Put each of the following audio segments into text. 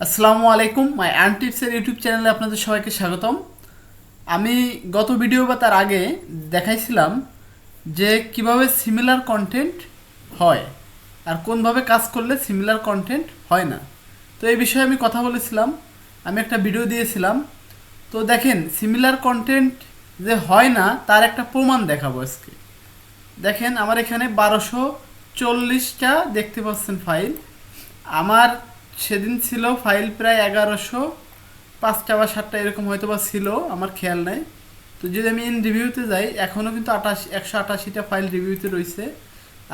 আসসালামু আলাইকুম মাই and টিপসের YouTube চ্যানেলে আপনাদের সবাইকে স্বাগতম। আমি গত ভিডিও বা তার আগে দেখাইছিলাম যে কিভাবে সিমিলার কন্টেন্ট হয় আর কোনভাবে কাজ করলে সিমিলার কন্টেন্ট হয় না। তো এই বিষয়ে আমি কথা বলেছিলাম, আমি একটা ভিডিও দিয়েছিলাম। তো দেখেন সিমিলার কন্টেন্ট যে হয় না তার একটা প্রমাণ দেখাবো আজকে। দেখেন আমার এখানে 1240টা দেখতে পাচ্ছেন ফাইল। আমার সেদিন ছিল ফাইল প্রায় 1105টা বা 7টা এরকম হয়তো বা ছিল, আমার খেয়াল নাই। তো যদি আমি ইন রিভিউতে যাই এখনও কিন্তু 188টা ফাইল রিভিউতে রয়েছে।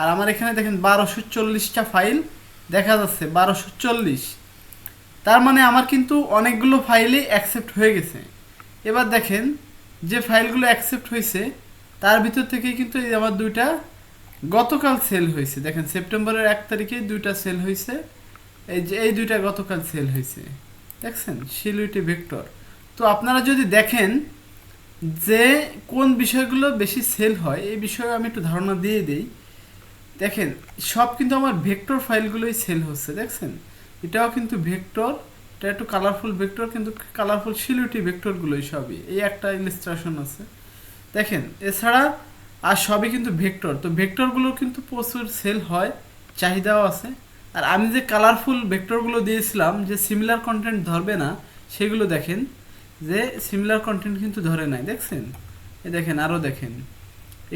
আর আমার এখানে দেখেন 1240টা ফাইল দেখা যাচ্ছে, 1240। তার মানে আমার কিন্তু অনেকগুলো ফাইলই অ্যাকসেপ্ট হয়ে গেছে। এবার দেখেন যে ফাইলগুলো অ্যাকসেপ্ট হয়েছে তার ভিতর থেকেই কিন্তু এই আমার দুইটা গতকাল সেল হয়েছে। দেখেন সেপ্টেম্বরের 1 তারিখে দুইটা সেল হয়েছে। এই যে এই দুইটা গতকাল সেল হয়েছে, দেখছেন সিলুইটি ভেক্টর। তো আপনারা যদি দেখেন যে কোন বিষয়গুলো বেশি সেল হয় এই বিষয়ে আমি একটু ধারণা দিয়ে দিই। দেখেন সব কিন্তু আমার ভেক্টর ফাইলগুলোই সেল হচ্ছে, দেখছেন এটাও কিন্তু ভেক্টর, এটা একটু কালারফুল ভেক্টর, কিন্তু কালারফুল সিলুইটি ভেক্টরগুলোই সবই। এই একটা ইলিস্ট্রেশন আছে দেখেন, এছাড়া আর সবই কিন্তু ভেক্টর। তো ভেক্টরগুলোর কিন্তু প্রচুর সেল হয়, চাহিদাও আছে। আর আমি যে কালারফুল ভেক্টরগুলো দিয়েছিলাম যে সিমিলার কন্টেন্ট ধরবে না, সেগুলো দেখেন যে সিমিলার কন্টেন্ট কিন্তু ধরে নাই, দেখছেন। এ দেখেন আরও দেখেন,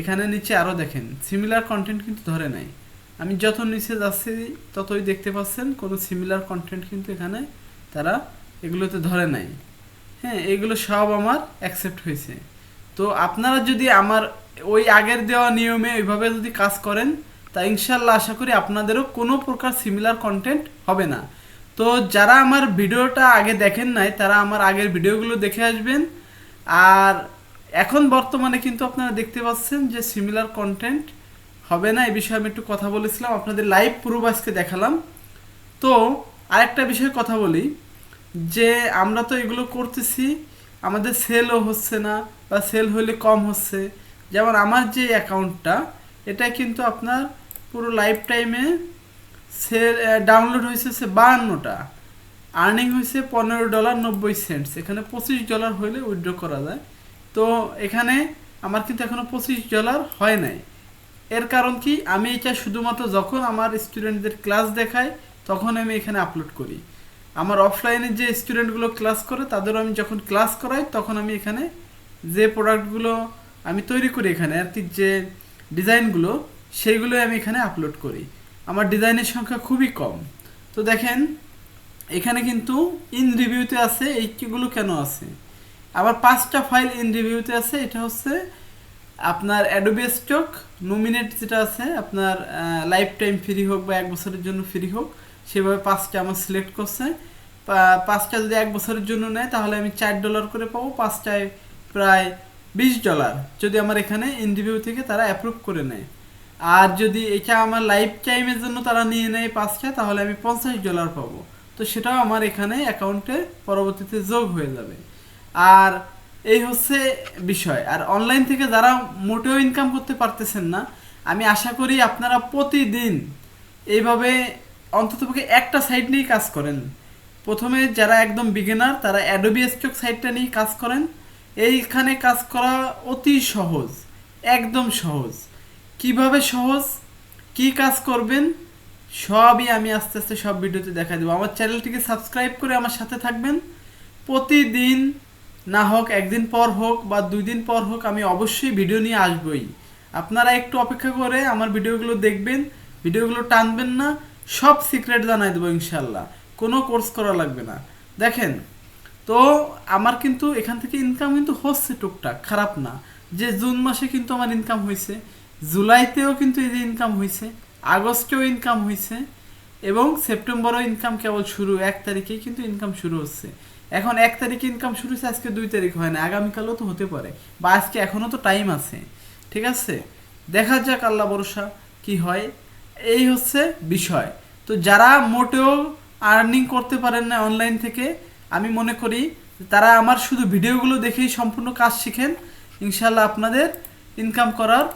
এখানে নিচে আরও দেখেন সিমিলার কন্টেন্ট কিন্তু ধরে নাই। আমি যত নিচে যাচ্ছি ততই দেখতে পাচ্ছেন কোনো সিমিলার কন্টেন্ট কিন্তু এখানে তারা এগুলোতে ধরে নাই। হ্যাঁ, এগুলো সব আমার অ্যাকসেপ্ট হয়েছে। তো আপনারা যদি আমার ওই আগের দেওয়া নিয়মে ওইভাবে যদি কাজ করেন তা ইনশাল্লাহ আশা করি আপনাদেরও কোনো প্রকার সিমিলার কন্টেন্ট হবে না। তো যারা আমার ভিডিওটা আগে দেখেন নাই তারা আমার আগের ভিডিওগুলো দেখে আসবেন। আর এখন বর্তমানে কিন্তু আপনারা দেখতে পাচ্ছেন যে সিমিলার কন্টেন্ট হবে না, এই বিষয়ে আমি একটু কথা বলেছিলাম, আপনাদের লাইভ প্রুফ আজকে দেখালাম। তো আরেকটা বিষয়ে কথা বলি, যে আমরা তো এগুলো করতেছি, আমাদের সেলও হচ্ছে না বা সেল হলে কম হচ্ছে। যেমন আমার যে অ্যাকাউন্টটা, এটা কিন্তু আপনার পুরো লাইফ টাইমে সেল ডাউনলোড হয়েছে 52টা, আর্নিং হয়েছে $15.90। এখানে $25 হইলে উইথড্র করা যায়। তো এখানে আমার কিন্তু এখনো $25 হয় নাই। এর কারণ কি, আমি এটা শুধুমাত্র যখন আমার স্টুডেন্টদের ক্লাস দেখাই তখন আমি এখানে আপলোড করি। আমার অফলাইনে যে স্টুডেন্টগুলো ক্লাস করে তাদেরও আমি যখন ক্লাস করাই তখন আমি এখানে যে প্রোডাক্টগুলো আমি তৈরি করি এখানে আর কি, যে ডিজাইনগুলো সেইগুলোই আমি এখানে আপলোড করি। আমার ডিজাইনের সংখ্যা খুবই কম। তো দেখেন এখানে কিন্তু ইন রিভিউতে আছে, এইগুলো কেন আছে, আবার 5টা ফাইল ইন রিভিউতে আছে। এটা হচ্ছে আপনার অ্যাডোবি স্টক নমিনেট যেটা আছে আপনার, লাইফ টাইম ফ্রি হোক বা 1 বছরের জন্য ফ্রি হোক, সেভাবে 5টা আমার সিলেক্ট করছে। 5টা যদি 1 বছরের জন্য নেয় তাহলে আমি $4 করে পাবো, 5টায় প্রায় $20 যদি আমার এখানে ইন্টারভিউ থেকে তারা অ্যাপ্রুভ করে নেয়। আর যদি এটা আমার লাইফ টাইমের জন্য তারা নিয়ে নেয় 5টা, তাহলে আমি $50 পাবো। তো সেটাও আমার এখানে অ্যাকাউন্টে পরবর্তীতে যোগ হয়ে যাবে। আর এই হচ্ছে বিষয়। আর অনলাইন থেকে যারা মোটেও ইনকাম করতে পারতেছেন না, আমি আশা করি আপনারা প্রতিদিন এইভাবে অন্ততপক্ষে একটা সাইট নিয়েই কাজ করেন। প্রথমে যারা একদম বিগিনার তারা অ্যাডোবি স্টক সাইটটা নিয়ে কাজ করেন। এইখানে কাজ করা অতি সহজ, একদম সহজ। কিভাবে সহজ, কি কাজ করবেন সবই আমি আস্তে আস্তে সব ভিডিওতে দেখা দেবো। আমার চ্যানেলটিকে সাবস্ক্রাইব করে আমার সাথে থাকবেন। প্রতিদিন না হোক, একদিন পর হোক বা 2 দিন পর হোক, আমি অবশ্যই ভিডিও নিয়ে আসবই। আপনারা একটু অপেক্ষা করে আমার ভিডিওগুলো দেখবেন, ভিডিওগুলো টানবেন না, সব সিক্রেট জানাই দেবো ইনশাল্লাহ। কোনো কোর্স করা লাগবে না। দেখেন, তো আমার কিন্তু এখান থেকে ইনকাম কিন্তু হচ্ছে টুকটাক, খারাপ না। যে জুন মাসে কিন্তু আমার ইনকাম হয়েছে, জুলাইতেও কিন্তু এই যে ইনকাম হয়েছে, আগস্টেও ইনকাম হয়েছে, এবং সেপ্টেম্বরেও ইনকাম কেবল শুরু, 1 তারিখেই কিন্তু ইনকাম শুরু হচ্ছে। এখন 1 তারিখে ইনকাম শুরু হয়েছে, আজকে 2 তারিখ হয় না, আগামীকালও তো হতে পারে, বা আজকে এখনও তো টাইম আছে। ঠিক আছে, দেখা যাক আল্লাহ ভরসা কি হয়। এই হচ্ছে বিষয়। তো যারা মোটেও আর্নিং করতে পারেন না অনলাইন থেকে, আমি মনে করি তারা আমার শুধু ভিডিওগুলো দেখেই সম্পূর্ণ কাজ শিখেন। ইনশাল্লাহ আপনাদের ইনকাম করার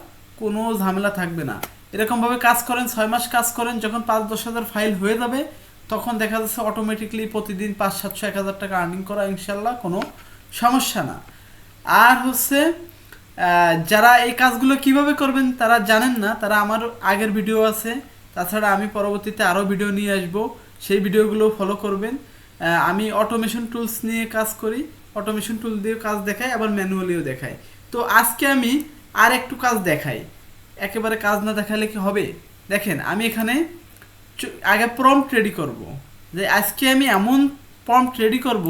কোনো ঝামেলা থাকবে না। এরকমভাবে কাজ করেন, 6 মাস কাজ করেন, যখন 5-10 হাজার ফাইল হয়ে যাবে তখন দেখা যাচ্ছে অটোমেটিকলি প্রতিদিন 500-700-1000 টাকা আর্নিং করা ইনশাল্লাহ কোনো সমস্যা না। আর হচ্ছে যারা এই কাজগুলো কিভাবে করবেন তারা জানেন না, তারা আমার আগের ভিডিও আছে, তাছাড়া আমি পরবর্তীতে আরও ভিডিও নিয়ে আসব, সেই ভিডিওগুলো ফলো করবেন। আমি অটোমেশন টুলস নিয়ে কাজ করি, অটোমেশন টুল দিয়ে কাজ দেখাই, আবার ম্যানুয়ালিও দেখাই। তো আজকে আমি আর একটু কাজ দেখাই, একেবারে কাজ না দেখালে কি হবে। দেখেন আমি এখানে আগে প্রম্পট রেডি করব, যে আজকে আমি এমন প্রম্পট রেডি করব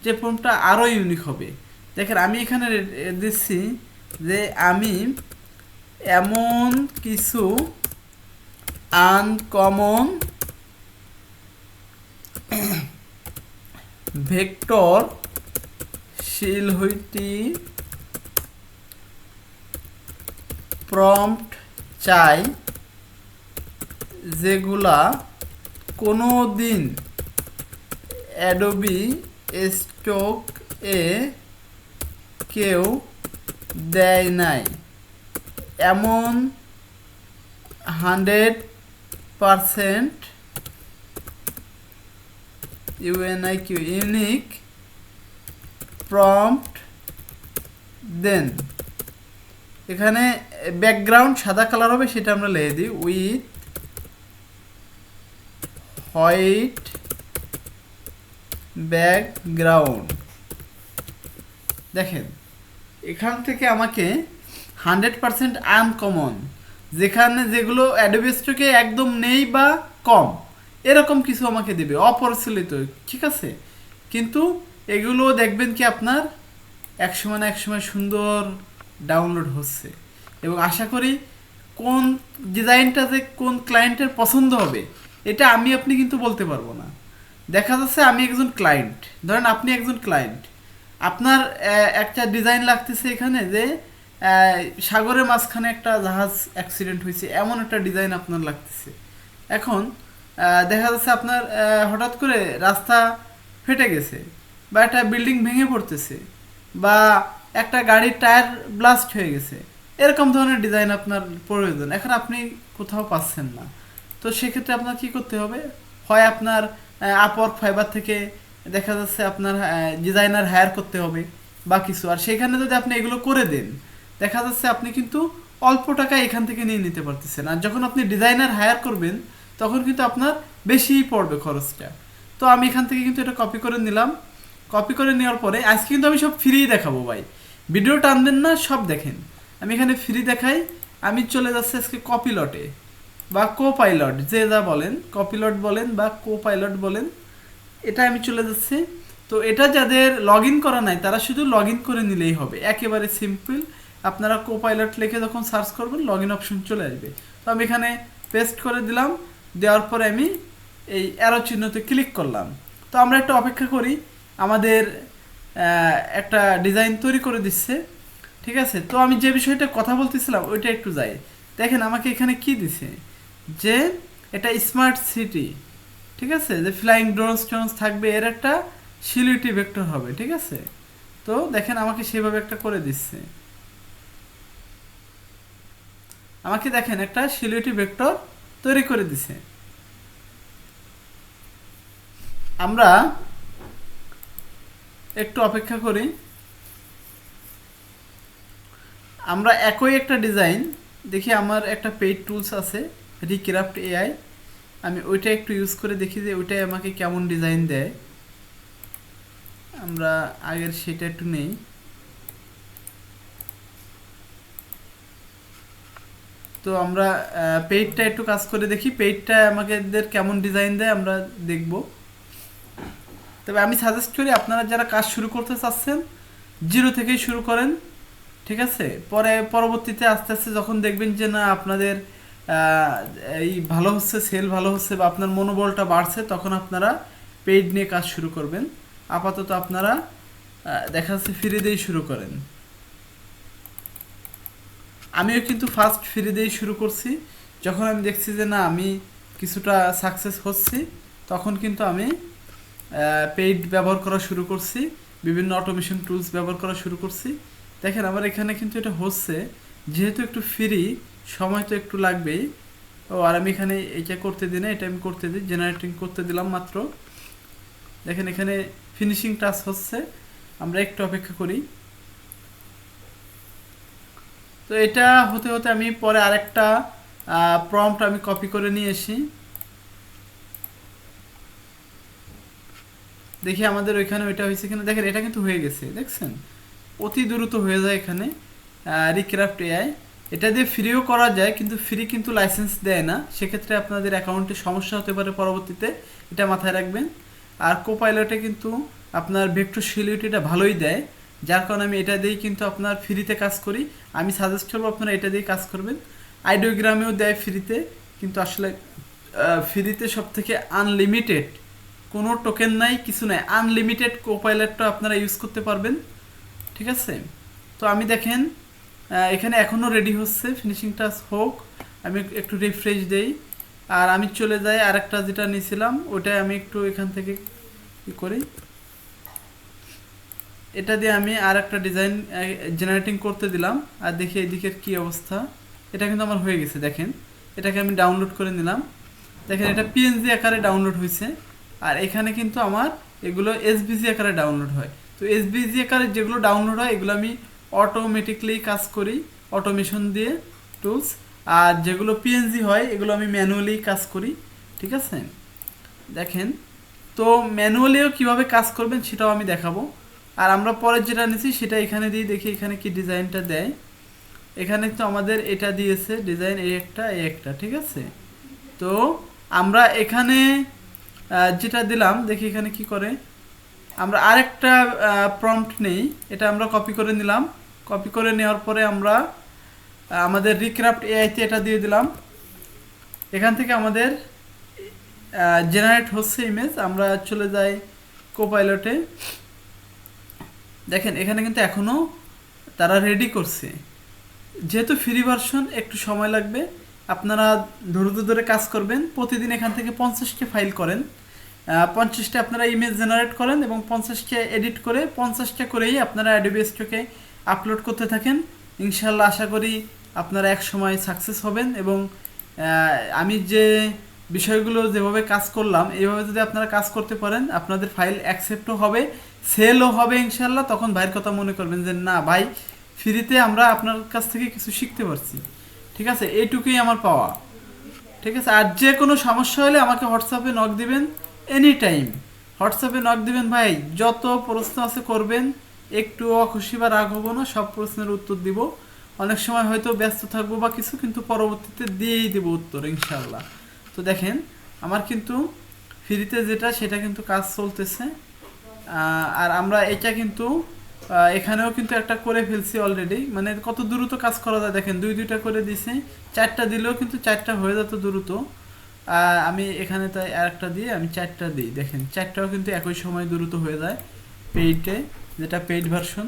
যে প্রম্পটটা আরও ইউনিক হবে। দেখেন আমি এখানে দিচ্ছি যে আমি এমন কিছু আনকমন ভেক্টর শিলহুইটি প্রম্পট চাই যেগুলা কোনো দিন অ্যাডোবি স্টক এ কেউ দেয় নাই, এমন 100% ইউনিক প্রম্পট দেন। এখানে ব্যাকগ্রাউন্ড সাদা কালার হবে, সেটা আমরা লিখে দিই উইথ হোয়াইট ব্যাকগ্রাউন্ড। দেখেন এখান থেকে আমাকে 100% আনকমন, যেখানে যেগুলো অ্যাডোবি স্টকে একদম নেই বা কম, এরকম কিছু আমাকে দেবে, অপরিচালিত, ঠিক আছে। কিন্তু এগুলো দেখবেন কি আপনার একসময় না একসময় সুন্দর ডাউনলোড হচ্ছে, এবং আশা করি কোন ডিজাইনটা যে কোন ক্লায়েন্টের পছন্দ হবে এটা আমি আপনি কিন্তু বলতে পারবো না। দেখা যাচ্ছে আমি একজন ক্লায়েন্ট, ধরেন আপনি একজন ক্লায়েন্ট, আপনার একটা ডিজাইন লাগতেছে এখানে যে সাগরের মাঝখানে একটা জাহাজ অ্যাক্সিডেন্ট হয়েছে, এমন একটা ডিজাইন আপনার লাগতেছে। এখন দেখা যাচ্ছে আপনার হঠাৎ করে রাস্তা ফেটে গেছে, বা একটা বিল্ডিং ভেঙে পড়তেছে, বা একটা গাড়ির টায়ার ব্লাস্ট হয়ে গেছে, এরকম ধরনের ডিজাইন আপনার প্রয়োজন। এখন আপনি কোথাও পাচ্ছেন না, তো সেক্ষেত্রে আপনার কি করতে হবে, হয় আপনার আপওয়ার্ক ফাইবার থেকে দেখা যাচ্ছে আপনার ডিজাইনার হায়ার করতে হবে বা কিছু, আর সেখানে যদি আপনি এগুলো করে দেন দেখা যাচ্ছে আপনি কিন্তু অল্প টাকা এখান থেকে নিয়ে নিতে পারতেছেন। আর যখন আপনি ডিজাইনার হায়ার করবেন তখন কিন্তু আপনার বেশিই পড়বে খরচটা। তো আমি এখান থেকে কিন্তু এটা কপি করে নিলাম। কপি করে নেওয়ার পরে আজকে কিন্তু আমি সব ফ্রি দেখাবো ভাই, ভিডিও টানবেন না, সব দেখেন। আমি এখানে ফ্রি দেখাই, আমি চলে যাচ্ছি আজকে কপিলটে বা কোপাইলট, যে যা বলেন, কপিলট বলেন বা কোপাইলট বলেন, এটা আমি চলে যাচ্ছি। তো এটা যাদের লগ ইন করা নাই তারা শুধু লগ ইন করে নিলেই হবে, একেবারে সিম্পল। আপনারা কোপাইলট লিখে যখন সার্চ করবেন লগ ইন অপশন চলে আসবে। তো আমি এখানে পেস্ট করে দিলাম, দেওয়ার পরে আমি এই অ্যারো চিহ্নতে ক্লিক করলাম। তো আমরা একটু অপেক্ষা করি, আমাদের একটা ডিজাইন তৈরি করে দিচ্ছে, ঠিক আছে। তো আমি যে বিষয়টা কথা বলতেছিলাম ওইটা একটু যাই। দেখেন আমাকে এখানে কি দিছে, যে এটা স্মার্ট সিটি, ঠিক আছে, যে ফ্লাইং ড্রোনস টোনস থাকবে, এর একটা শিলুইটি ভেক্টর হবে, ঠিক আছে। তো দেখেন আমাকে সেভাবে একটা করে দিচ্ছে, আমাকে দেখেন একটা শিলুইটি ভেক্টর তৈরি করে দিছে। আমরা একটু অপেক্ষা করি, আমরা একই একটা ডিজাইন দেখি। আমার একটা পেইড টুলস আছে রিক্রাফট এআই, আমি ওইটা একটু ইউজ করে দেখি যে ওইটাই আমাকে কেমন ডিজাইন দেয়। আমরা আগের সেটা একটু নেই, তো আমরা পেইডটা একটু কাজ করে দেখি, পেইডটা আমাদের কেমন ডিজাইন দেয় আমরা দেখব। তবে আমি সাজেস্ট করি আপনারা যারা কাজ শুরু করতে চাচ্ছেন জিরো থেকেই শুরু করেন, ঠিক আছে। পরে পরবর্তীতে আস্তে আস্তে যখন দেখবেন যে না আপনাদের এই ভালো হচ্ছে, সেল ভালো হচ্ছে, বা আপনার মনোবলটা বাড়ছে, তখন আপনারা পেইড নিয়ে কাজ শুরু করবেন। আপাতত আপনারা দেখা যাচ্ছে ফ্রি দিয়েই শুরু করেন। আমিও কিন্তু ফার্স্ট ফ্রি দিয়েই শুরু করছি, যখন আমি দেখছি যে না আমি কিছুটা সাকসেস হচ্ছি তখন কিন্তু আমি পেইড ব্যবহার করা শুরু করছি, বিভিন্ন অটোমেশন টুলস ব্যবহার করা শুরু করছি। দেখেন আমার এখানে কিন্তু এটা হচ্ছে, যেহেতু একটু ফ্রি, সময় তো একটু লাগবেই, আর আমি এখানে এটা করতে দিই না, এটা আমি করতে দিই, জেনারেটিং করতে দিলাম মাত্র। দেখেন এখানে ফিনিশিং টাচ হচ্ছে, আমরা একটু অপেক্ষা করি। তো এটা হতে হতে আমি পরে আরেকটা প্রম্পট আমি কপি করে নিয়ে আসি। দেখি আমাদের ওইখানে ওইটা হয়েছে কিনা। দেখেন এটা কিন্তু হয়ে গেছে, দেখছেন অতি দ্রুত হয়ে যায় এখানে রিক্রাফট এআই। এটা দিয়ে ফ্রিও করা যায়, কিন্তু ফ্রি কিন্তু লাইসেন্স দেয় না, সেক্ষেত্রে আপনাদের অ্যাকাউন্টে সমস্যা হতে পারে পরবর্তীতে, এটা মাথায় রাখবেন। আর কোপাইলটে কিন্তু আপনার ভেক্টরশিলিটিটা ভালোই দেয়, যার কারণে আমি এটা দিয়েই কিন্তু আপনার ফ্রিতে কাজ করি। আমি সাজেস্ট করবো আপনারা এটা দিয়ে কাজ করবেন। আইডিওগ্রামেও দেয় ফ্রিতে, কিন্তু আসলে ফ্রিতে সব থেকে আনলিমিটেড, কোনো টোকেন নাই, কিছু নাই, আনলিমিটেড কোপাইলটটা আপনারা ইউজ করতে পারবেন। ঠিক আছে, তো আমি দেখেন এখানে এখনও রেডি হচ্ছে, ফিনিশিং টাচ হোক, আমি একটু রিফ্রেশ দেই। আর আমি চলে যাই আরেকটা যেটা নিয়েছিলাম, ওটাই আমি একটু এখান থেকে ই করি, এটা দিয়ে আমি আর একটা ডিজাইন জেনারেটিং করতে দিলাম। আর দেখি এদিকের কি অবস্থা, এটা কিন্তু আমার হয়ে গেছে। দেখেন এটাকে আমি ডাউনলোড করে নিলাম, দেখেন এটা পিএনজি আকারে ডাউনলোড হয়েছে। আর এখানে কিন্তু আমার এগুলো এসবিজি আকারে ডাউনলোড হয়। তো এসবিজি আকারে যেগুলো ডাউনলোড হয় এগুলো আমি অটোমেটিকলি কাজ করি অটোমেশন দিয়ে টুলস, আর যেগুলো পিএনজি হয় এগুলো আমি ম্যানুয়ালি কাজ করি। ঠিক আছে, দেখেন তো ম্যানুয়ালিও কিভাবে কাজ করবেন সেটাও আমি দেখাবো। আর আমরা পরে যেটা নিয়েছি সেটা এখানে দিয়ে দেখি এখানে কি ডিজাইনটা দেয়। এখানে তো আমাদের এটা দিয়েছে ডিজাইন এই একটা, ঠিক আছে। তো আমরা এখানে যেটা দিলাম, দেখি এখানে কি করে। আমরা আরেকটা প্রম্পট নেই, এটা আমরা কপি করে নিলাম। কপি করে নেওয়ার পরে আমরা আমাদের রিক্রাফট এআইতে এটা দিয়ে দিলাম। এখান থেকে আমাদের জেনারেট হচ্ছে ইমেজ। আমরা চলে যাই কোপাইলটে, দেখেন এখানে কিন্তু এখনও তারা রেডি করছে। যেহেতু ফ্রি ভার্সন একটু সময় লাগবে, আপনারা ধৈর্য ধরে কাজ করবেন। প্রতিদিন এখান থেকে 50কে ফাইল করেন, 50টা আপনারা ইমেজ জেনারেট করেন এবং 50কে এডিট করে 50টা করেই আপনারা অ্যাডোবি স্টকে আপলোড করতে থাকেন। ইনশাল্লাহ আশা করি আপনারা এক সময় সাকসেস হবেন। এবং আমি যে বিষয়গুলো যেভাবে কাজ করলাম এইভাবে যদি আপনারা কাজ করতে পারেন, আপনাদের ফাইল অ্যাকসেপ্টও হবে, সেলও হবে ইনশাল্লাহ। তখন ভাইয়ের কথা মনে করবেন যে না ভাই, ফ্রিতে আমরা আপনার কাছ থেকে কিছু শিখতে পারছি। ঠিক আছে, এইটুকুই আমার পাওয়া। ঠিক আছে, আর যে কোনো সমস্যা হলে আমাকে হোয়াটসঅ্যাপে নক দিবেন, এনি টাইম হোয়াটসঅ্যাপে নক দিবেন ভাই। যত প্রশ্ন আছে করবেন, একটু অখুশি বা রাগ হবো না, সব প্রশ্নের উত্তর দিব। অনেক সময় হয়তো ব্যস্ত থাকবো বা কিছু, কিন্তু পরবর্তীতে দিয়েই দেবো উত্তর ইনশাল্লাহ। তো দেখেন আমার কিন্তু ফ্রিতে যেটা সেটা কিন্তু কাজ চলতেছে। আর আমরা এটা কিন্তু এখানেও কিন্তু একটা করে ফেলছি অলরেডি। মানে কত দ্রুত কাজ করা যায় দেখেন, দুইটা করে দিছি, 4টা দিলেও কিন্তু 4টা হয়ে যেত দ্রুত। আমি এখানে তাই আরেকটা দিয়ে আমি 4টা দিই, দেখেন 4টাও কিন্তু একই সময় দ্রুত হয়ে যায় পেইডে, যেটা পেইড ভার্সন।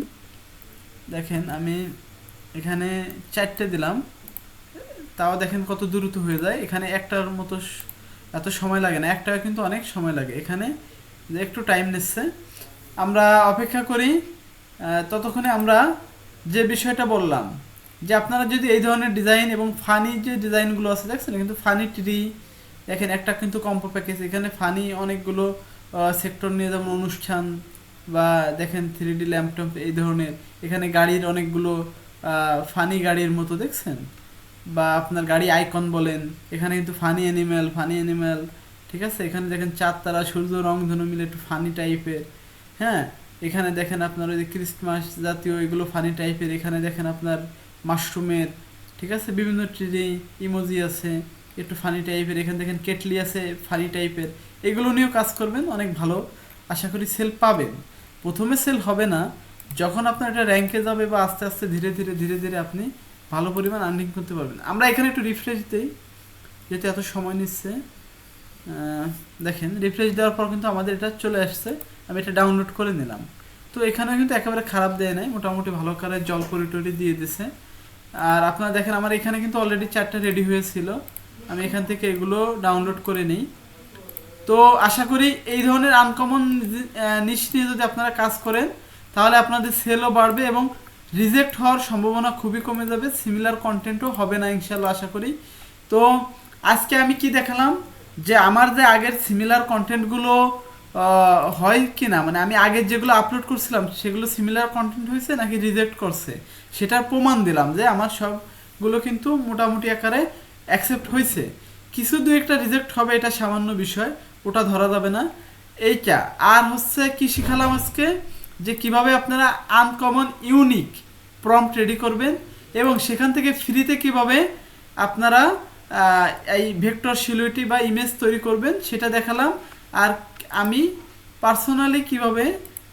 দেখেন আমি এখানে 4টে দিলাম, তাও দেখেন কত দ্রুত হয়ে যায়। এখানে একটার মতো এত সময় লাগে না, একটা কিন্তু অনেক সময় লাগে এখানে, যে একটু টাইম নিচ্ছে। আমরা অপেক্ষা করি ততক্ষণে। আমরা যে বিষয়টা বললাম যে আপনারা যদি এই ধরনের ডিজাইন এবং ফানি যে ডিজাইনগুলো আছে দেখছেন, কিন্তু ফানি ট্রি দেখেন, একটা কিন্তু কম্পো প্যাকেজ, এখানে ফানি অনেকগুলো সেক্টর নিয়ে, যেমন অনুষ্ঠান বা দেখেন 3D ল্যাম্পটপ এই ধরনের। এখানে গাড়ির অনেকগুলো ফানি গাড়ির মতো দেখছেন, বা আপনার গাড়ি আইকন বলেন, এখানে কিন্তু ফানি অ্যানিম্যাল। ঠিক আছে, এখানে দেখেন চাঁদ তারা সূর্য রংধনু মিলে একটু ফানি টাইপের। হ্যাঁ, এখানে দেখেন আপনার ওই যে ক্রিসমাস জাতীয় এগুলো ফানি টাইপের। এখানে দেখেন আপনার মাশরুমের, ঠিক আছে, বিভিন্ন ট্রি ইমোজি আছে একটু ফানি টাইপের। এখানে দেখেন কেটলি আছে ফানি টাইপের। এগুলো নিয়েও কাজ করবেন, অনেক ভালো আশা করি সেল পাবেন। প্রথমে সেল হবে না, যখন আপনার এটা র্যাঙ্কে যাবে বা আস্তে আস্তে ধীরে ধীরে আপনি ভালো পরিমাণ আর্নিং করতে পারবেন। আমরা এখানে একটু রিফ্রেশ দিই, যেহেতু এত সময় নিচ্ছে। দেখেন রিফ্রেশ দেওয়ার পর কিন্তু আমাদের এটা চলে আসছে, আমি এটা ডাউনলোড করে নিলাম। তো এখানে কিন্তু একেবারে খারাপ দেয় নাই, মোটামুটি ভালো করে জল পরিটরি দিয়ে দিছে। আর আপনারা দেখেন আমার এখানে কিন্তু অলরেডি 4টা রেডি হয়েছিল, আমি এখান থেকে এগুলো ডাউনলোড করে নিই। তো আশা করি এই ধরনের আনকমন নিশ নিয়ে যদি আপনারা কাজ করেন, তাহলে আপনাদের সেলও বাড়বে এবং রিজেক্ট হওয়ার সম্ভাবনা খুবই কমে যাবে, সিমিলার কন্টেন্টও হবে না ইনশাল্লাহ আশা করি। তো আজকে আমি কি দেখালাম যে আমার যে আগের সিমিলার কন্টেন্টগুলো হয় কি না, মানে আমি আগের যেগুলো আপলোড করছিলাম সেগুলো সিমিলার কন্টেন্ট হয়েছে নাকি রিজেক্ট করছে সেটার প্রমাণ দিলাম যে আমার সবগুলো কিন্তু মোটামুটি আকারে অ্যাকসেপ্ট হয়েছে। কিছু দু একটা রিজেক্ট হবে, এটা সামান্য বিষয়, ওটা ধরা যাবে না। এইটা আর হচ্ছে কি শিখালাম আজকে, যে কিভাবে আপনারা আনকমন ইউনিক প্রম্পট রেডি করবেন এবং সেখান থেকে ফ্রিতে কিভাবে আপনারা এই ভেক্টর সিলুইটি বা ইমেজ তৈরি করবেন সেটা দেখালাম। আর আমি পার্সোনালি কিভাবে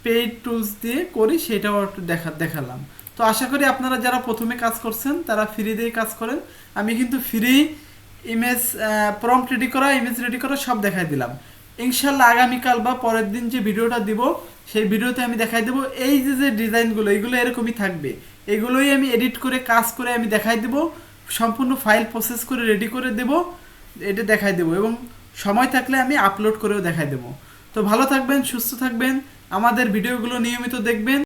পেইড টুলস দিয়ে করি সেটাও একটু দেখালাম। তো আশা করি আপনারা যারা প্রথমে কাজ করছেন তারা ফ্রি দিয়ে কাজ করেন। আমি কিন্তু ফ্রি ইমেজ প্রম্পট রেডি করা, ইমেজ রেডি করা সব দেখাই দিলাম। ইনশাল্লাহ আগামীকাল বা পরের দিন যে ভিডিওটা দিব সেই ভিডিওতে আমি দেখাই দেবো এই যে যে ডিজাইনগুলো এগুলো এরকমই থাকবে, এগুলোই আমি এডিট করে কাজ করে আমি দেখাই দেবো, সম্পূর্ণ ফাইল প্রসেস করে রেডি করে দেব, এটা দেখাই দেবো এবং সময় থাকলে আমি আপলোড করেও দেখাই দেবো। তো ভালো থাকবেন, সুস্থ থাকবেন, আমাদের ভিডিওগুলো নিয়মিত দেখবেন।